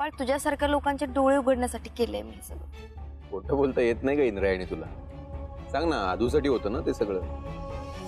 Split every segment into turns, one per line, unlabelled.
गोपाळ, तुझ्यासारख्या लोकांचे डोळे उघडण्यासाठी केलंय मी सगळं.
खोटं बोलता येत नाही का इंद्रायणी तुला? सांग ना, आधूसाठी होतं ना ते सगळं?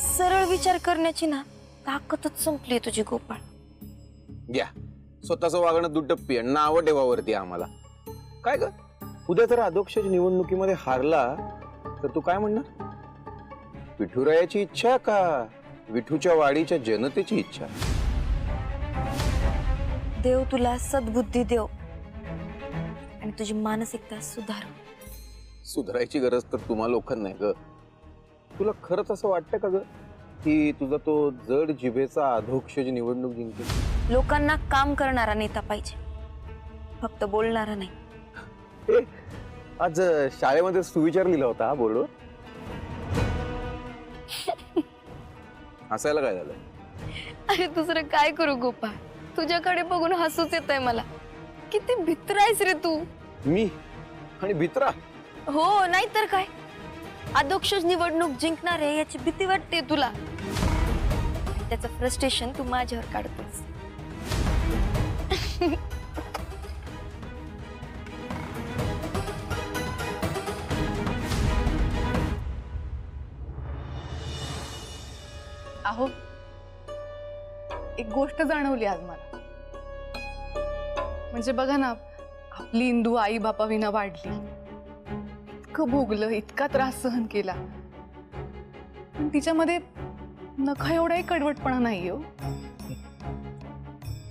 सरळ विचार करण्याची ना ताकदच संपली तुझी गोपाळ.
घ्या स्वतःचं वागणं दुटप्पी आणि नावं ठेवावरती आम्हाला. काय ग, उद्या जर अध्यक्षाच्या निवडणुकीमध्ये हारला तर तू काय म्हणणार? विठुरायाची इच्छा का विठूच्या वाडीच्या जनतेची इच्छा?
देव तुला सद्बुद्धी देव आणि तुझी मानसिकता सुधार.
सुधारायची गरज तर तुम्हा लोकांना आहे ग. तुला खरंच असं वाटतं का ग की तुझा तो जड जिभेचा अध्यक्षाची निवडणूक जिंकेल?
लोकांना काम करणारा नेता पाहिजे, फक्त बोलणारा नाही.
आज शाळेमध्ये सुविचार लिहिला होता हा बोर्डवर. हसायला काय झालं?
अरे दुसरं काय करू गोपाळ, तुझ्याकडे बघून हसूच येतंय मला. किती भित्र आहेस रे तू.
मी आणि भित्रा?
हो, नाही तर काय. अध्यक्ष निवडणूक जिंकणार आहे याची भीती वाटते तुला. त्याचं फ्रस्ट्रेशन तू माझ्यावर काढतोस.
अहो, एक गोष्ट जाणवली आज मला. म्हणजे बघा ना, आपली इंदू आई बापा विना वाढली, इतकं भोगलं, इतका त्रास सहन केला, पण तिच्यामध्ये नखा एवढाही कडवटपणा नाही हो.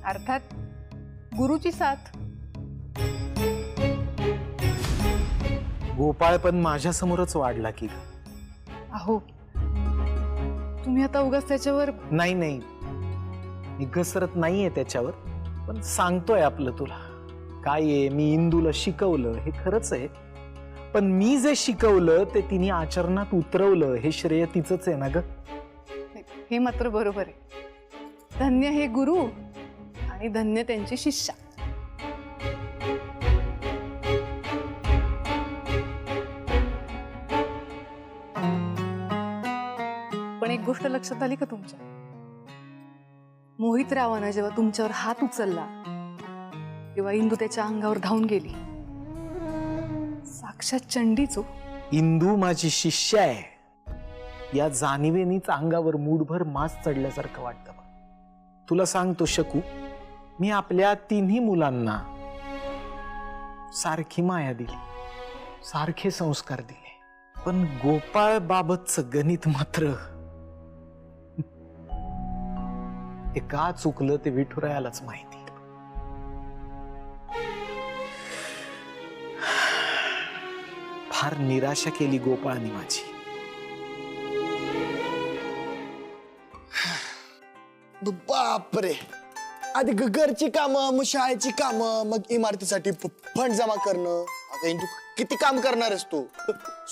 अर्थात गुरुची साथ.
गोपाळ पण माझ्या समोरच वाढला की.
अहो, तुम्ही आता उगाच त्याच्यावर.
नाही नाही, मी घसरत नाहीये त्याच्यावर, पण सांगतोय आपलं तुला काय आहे. मी इंदूला शिकवलं हे खरंच आहे, पण मी जे शिकवलं ते तिने आचरणात उतरवलं हे श्रेय तिचंच आहे ना ग.
हे मात्र बरोबर आहे. धन्य हे गुरु आणि धन्य त्यांची शिष्या. पण एक गोष्ट लक्षात आली का तुमच्या? मोहित रावानं जेव्हा तुमच्यावर हात उचलला तेव्हा इंदू त्याच्या अंगावर धावून गेली. साक्षात चंडीचो.
इंदू माझी शिष्य आहे या जाणीवेनीच अंगावर मूठभर मास चढल्यासारखं वाटतं. तुला सांगतो शकू, मी आपल्या तिन्ही मुलांना सारखी माया दिली, सारखे संस्कार दिले, पण गोपाळ बाबतचं गणित मात्र ते का चुकलं ते विठुरायालाच माहिती. फार निराशा केली गोपाळाने माझी.
बापरे, आधी घरची कामं, मग शाळेची कामं, मग इमारतीसाठी फंड जमा करणं. आता तू किती काम करणारस तू?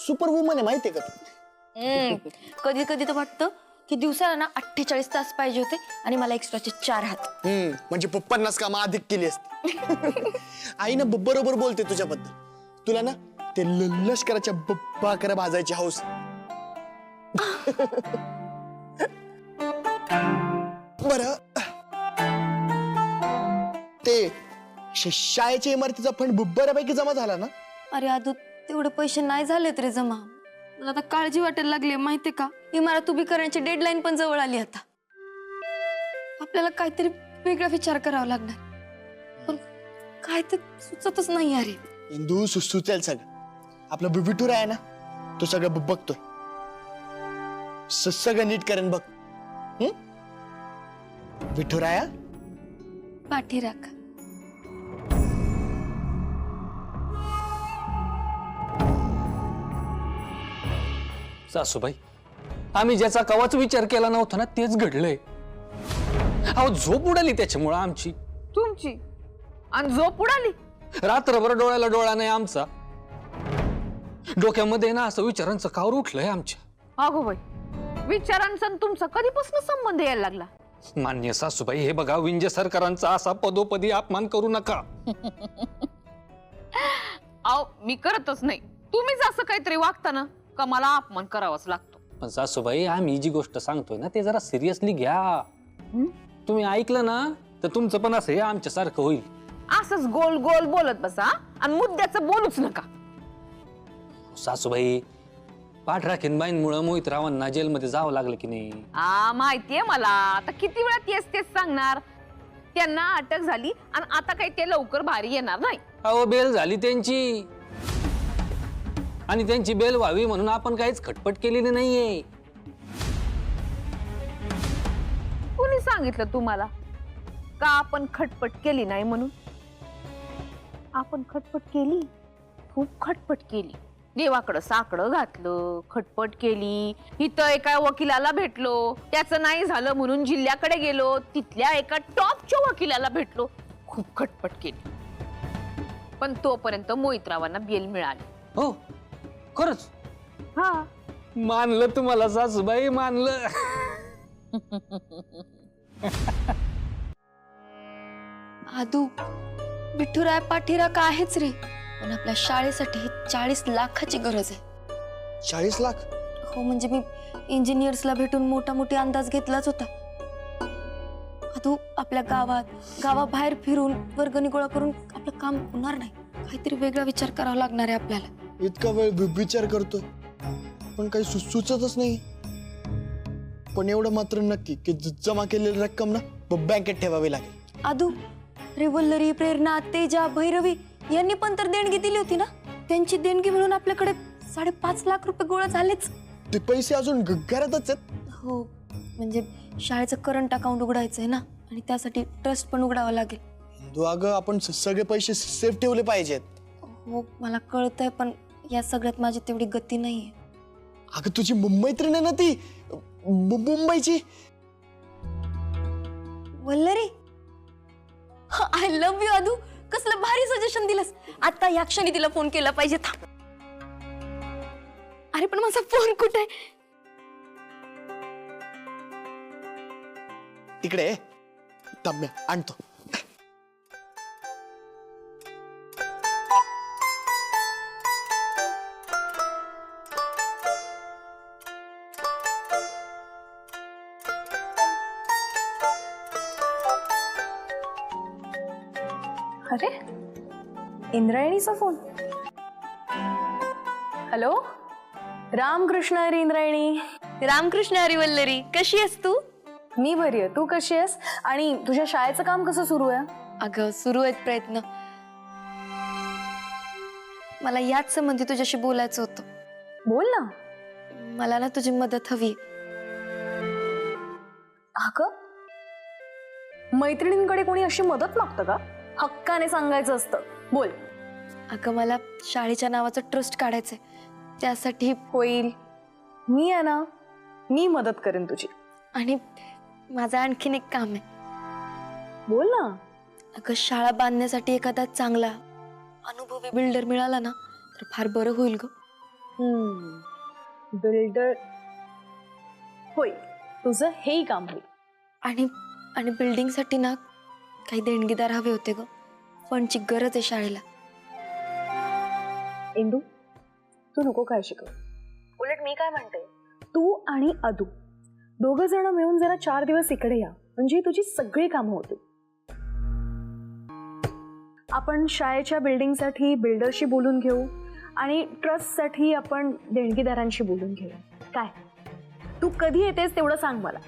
सुपर वुमन आहे माहितीये का तू?
कधी कधी तर वाटतं की दिवसाला ना 48 तास पाहिजे होते आणि मला एक्स्ट्राचे 4 हात.
म्हणजे 50 कामं अधिक केली असती. आई ना बरोबर बोलते तुझ्याबद्दल. तुला ना ते लष्कराच्या भाकऱ्या भाजायची हौस. बर, ते शाळेच्या इमारतीचा फंड बऱ्यापैकी जमा झाला ना?
अरे आदू, तेवढे पैसे नाही झालेत रे जमा. मला आता काळजी वाटायला लागली माहितीये का. इमारत उभी करण्याची डेडलाईन पण जवळ आली. आता आपल्याला काहीतरी वेगळा विचार करावा लागणार, पण काय ते सुचतच नाही. अरे
इंदू, सुचेल सगळं. आपलं विठूर आहे ना, तो सगळं बघतोय. सगळं नीट करेन बघ. विठुराया
पाठी राख.
सासूबाई, आम्ही ज्याचा कवाच विचार केला नव्हता ना तेच घडलंय. अहो, झोप उडाली त्याच्यामुळं आमची.
तुमची? आणि झोप उडाली?
रात्रभर डोळ्याला डोळा नाही आमचा. डोक्यामध्ये ना असं विचारांचं कावर उठलंय आमच्या.
अगो बाई, विचारांचा तुमचा कधीपासून संबंध यायला लागला?
मान्य सासूबाई, हे बघा, विंजे सरकारांचा असा पदोपदी अपमान करू नका.
अहो, मी करतच नाही. तुम्हीच असं काहीतरी वागता ना का मला अपमान करावाच लागतो.
पण सासूबाई, आम्ही जी गोष्ट सांगतोय ना ते जरा सिरियसली घ्या. तुम्ही ऐकलं ना तर तुमचं पण असं हे आमच्या सारखं होईल.
असंच गोल गोल बोलत बसा आणि मुद्द्याचं बोलूच नका.
सासूबाई पाठराखीनबाईंमुळे मोहितरावांना जेलमध्ये जावं लागलं की नाही?
माहितीये मला. आता किती वेळा तेच तेच सांगणार. त्यांना अटक झाली आणि आता काही ते लवकर भारी येणार नाही.
अहो बेल झाली त्यांची, आणि त्यांची बेल व्हावी म्हणून आपण काहीच खटपट केलेली नाहीये.
कोणी सांगितलं तुम्हाला का आपण खटपट केली नाही म्हणून? आपण खटपट केली, खूप खटपट केली. देवाकडं साकडं घातलं, खटपट केली. इथं एका वकिलाला भेटलो, त्याचं नाही झालं म्हणून जिल्ह्याकडे गेलो, तिथल्या एका टॉपच्या वकिलाला भेटलो, खूप खटपट केली. पण तोपर्यंत मोहितरावांना बेल मिळाली.
हो खरंच?
हा,
मानलं तुम्हाला सासूबाई, मानलं.
आदू, विठुराय पाठीरा का आहेच रे, पण आपल्या शाळेसाठी 40 लाखाची गरज आहे.
40 लाख?
हो, म्हणजे मी इंजिनियर्सला भेटून मोठा मोठी अंदाज घेतलाच होता. आदू, आपल्या गावाबाहेर फिरून वर्गणी गोळा करून आपलं काम होणार नाही. काहीतरी वेगळा विचार करावा लागणार आहे आपल्याला.
इतका वेळ विचार करतोय पण काही सुचतच नाही. पण एवढं मात्र नक्की की जमा केलेली रक्कम ना बँकेत ठेवावी लागेल.
आदू, रिवल्लरी, प्रेरणा, तेजा, भैरवी यांनी पण तर देणगी दिली होती ना. त्यांची देणगी म्हणून आपल्याकडे 5.5 लाख रुपये गोळा झालेच.
ते पैसे अजून घरातच आहेत.
हो, म्हणजे शाळेचं करंट अकाउंट उघडायचं आहे ना, आणि त्यासाठी ट्रस्ट पण उघडावा लागेल.
हिंदू, अगं आपण सगळे पैसे सेफ ठेवले पाहिजेत.
हो, मला कळतंय, पण या सगळ्यात माझी तेवढी गती नाहीये.
अगं तुझी मैत्रीण आहे ना ती मुंबईची,
Vallari. I love you Aadu. कसलं भारी सजेशन दिलंस. आता या क्षणी तिला फोन केला पाहिजे. थांब. अरे पण माझा फोन कुठे आहे?
तिकडे थांब, आणतो.
अरे, इंद्रायणीचा फोन. हॅलो, रामकृष्ण हरी इंद्रायणी.
रामकृष्ण हरी वल्लरी, कशी आहेस तू?
मी बरी आहे, तू कशी आहेस? आणि तुझ्या शाळेचं काम कसं सुरू आहे?
अगं, सुरू आहेत प्रयत्न. मला याच संबंधी तुझ्याशी बोलायचं होतं.
बोल ना.
मला ना तुझी मदत हवी.
अगं, मैत्रिणींकडे कोणी अशी मदत मागतं का? हक्काने सांगायचं असतं. बोल.
अगं, मला शाळेच्या नावाचं ट्रस्ट काढायचंय. त्यासाठी
होईल, मी आहे ना, मी मदत करेन तुझी.
आणि माझं आणखीन एक काम आहे.
बोल ना.
अगं, शाळा बांधण्यासाठी एखादा चांगला अनुभवी बिल्डर मिळाला ना तर फार बरं होईल ग.
बिल्डर होईल, तुझं हेही काम होईल.
आणि बिल्डिंगसाठी ना काही देणगीदार हवे होते ग. फंडची गरज आहे शाळेला.
इंदू, तू नको काय शिकव. उलट मी काय म्हणते, तू आणि अदू दोघं जण मिळून जरा 4 दिवस इकडे या, म्हणजे तुझी सगळी कामं होतील. आपण शाळेच्या बिल्डिंगसाठी बिल्डरशी बोलून घेऊ आणि ट्रस्टसाठी आपण देणगीदारांशी बोलून घेऊ. काय, तू कधी येतेस तेवढं सांग मला.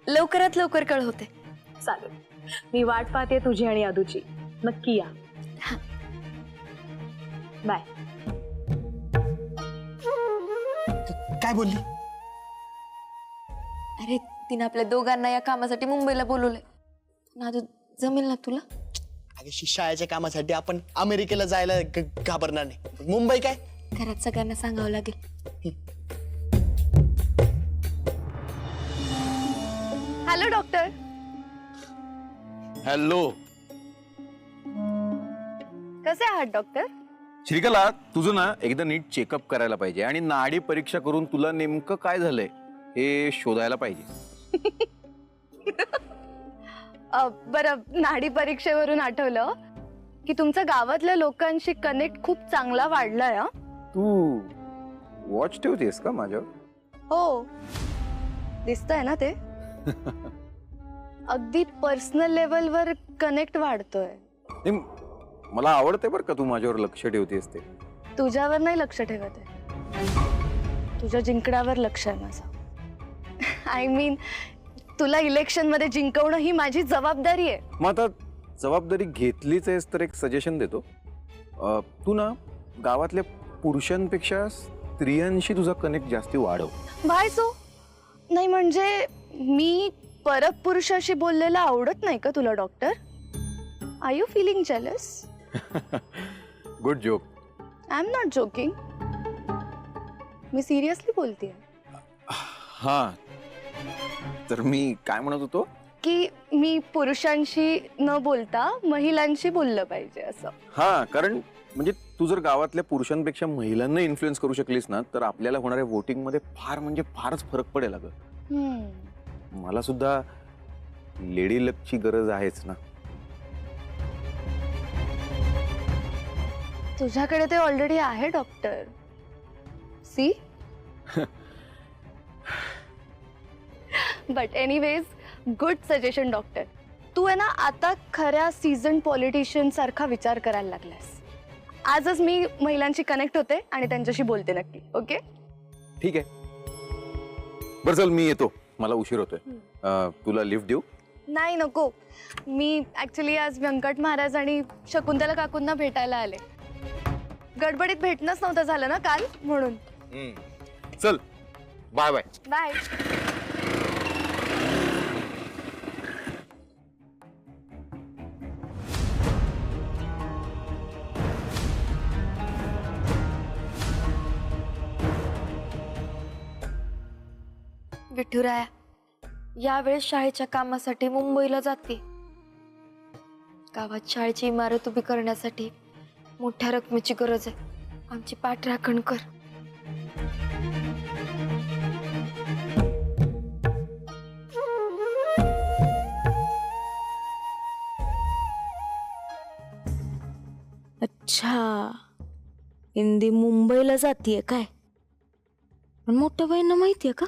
लवकरात लवकर कळवते.
चालेल, मी वाट पाहते तुझी आणि अदूची. नक्की या. बाय.
काय बोलली?
अरे, तिने आपल्या दोघांना या कामासाठी मुंबईला बोलवलंय. नादू, जमेल ना तुला?
अगं, शाळेच्या कामासाठी आपण अमेरिकेला जायला घाबरणार नाही. मुंबई काय?
घरात सगळ्यांना सांगावं लागेल. Hello doctor.
हॅलो.
कसे आहात डॉक्टर?
श्रीकला, तुझं ना एकदा नीट चेकअप करायला पाहिजे आणि नाडी परीक्षा करून तुला नेमकं काय झालंय हे शोधायला पाहिजे.
बरं, नाडी परीक्षेवरून आठवलं की तुमचा गावातल्या लोकांशी कनेक्ट खूप चांगला वाढलाय.
तू वॉच ठेवतेस का माझ्यावर?
हो, दिसतंय ना ते. अगदी पर्सनल लेवलवर कनेक्ट वाढतोय.
नाही, मला आवडते बरं का तू माझ्यावर लक्ष ठेवतेस ते.
तुझ्यावर नाही लक्ष ठेवत आहे, तुझ्या जिंकण्यावर लक्ष आहे माझं. आय मीन तुला इलेक्शन मध्ये जिंकवणं ही माझी जबाबदारी आहे.
मग आता जबाबदारी घेतलीच आहेस तर एक सजेशन देतो. तू ना गावातल्या पुरुषांपेक्षा स्त्रियांशी तुझा कनेक्ट जास्ती वाढव.
बाय सो नाही म्हणजे मी परपुरुषाशी बोललेलं आवडत नाही का तुला doctor? Are you feeling jealous?
Good joke.
I am not joking, मी सिरियसली बोलतेय
हा, तर मी काय म्हणत होतो
की मी पुरुषांशी न बोलता महिलांशी बोललं पाहिजे असं.
हा, कारण म्हणजे तू जर गावातल्या पुरुषांपेक्षा महिलांना इन्फ्लुएन्स करू शकलीस ना तर आपल्याला होणाऱ्या वोटिंग मध्ये फार म्हणजे फारच फरक पडेल. अगं मला सुद्धा लेडी लकची गरज आहेच ना.
तुझ्याकडे ते ऑलरेडी आहे doctor. See but anyways good suggestion doctor. तू आहे ना आता खऱ्या सीझन पॉलिटिशियन सारखा विचार करायला लागलास. आजच मी महिलांशी कनेक्ट होते आणि त्यांच्याशी बोलते नक्की. ओके
ठीक आहे, बरं चल मी येतो, मला उशीर होतोय. तुला लिफ्ट देऊ?
नाही नको, मी ऍक्च्युली आज व्यंकट महाराज आणि शकुंतला काकूंना भेटायला आले. गडबडीत भेटणंच नव्हतं झालं ना काल, म्हणून.
चल बाय बाय.
बाय. विठुराया, यावेळेस शाळेच्या कामासाठी मुंबईला जाते. गावात शाळेची इमारत उभी करण्यासाठी मोठ्या रकमेची गरज आहे. आमची पाठराखण कर.
अच्छा, इंदी मुंबईला जातीये काय? पण मोठ्या बहिणींना माहितीये का?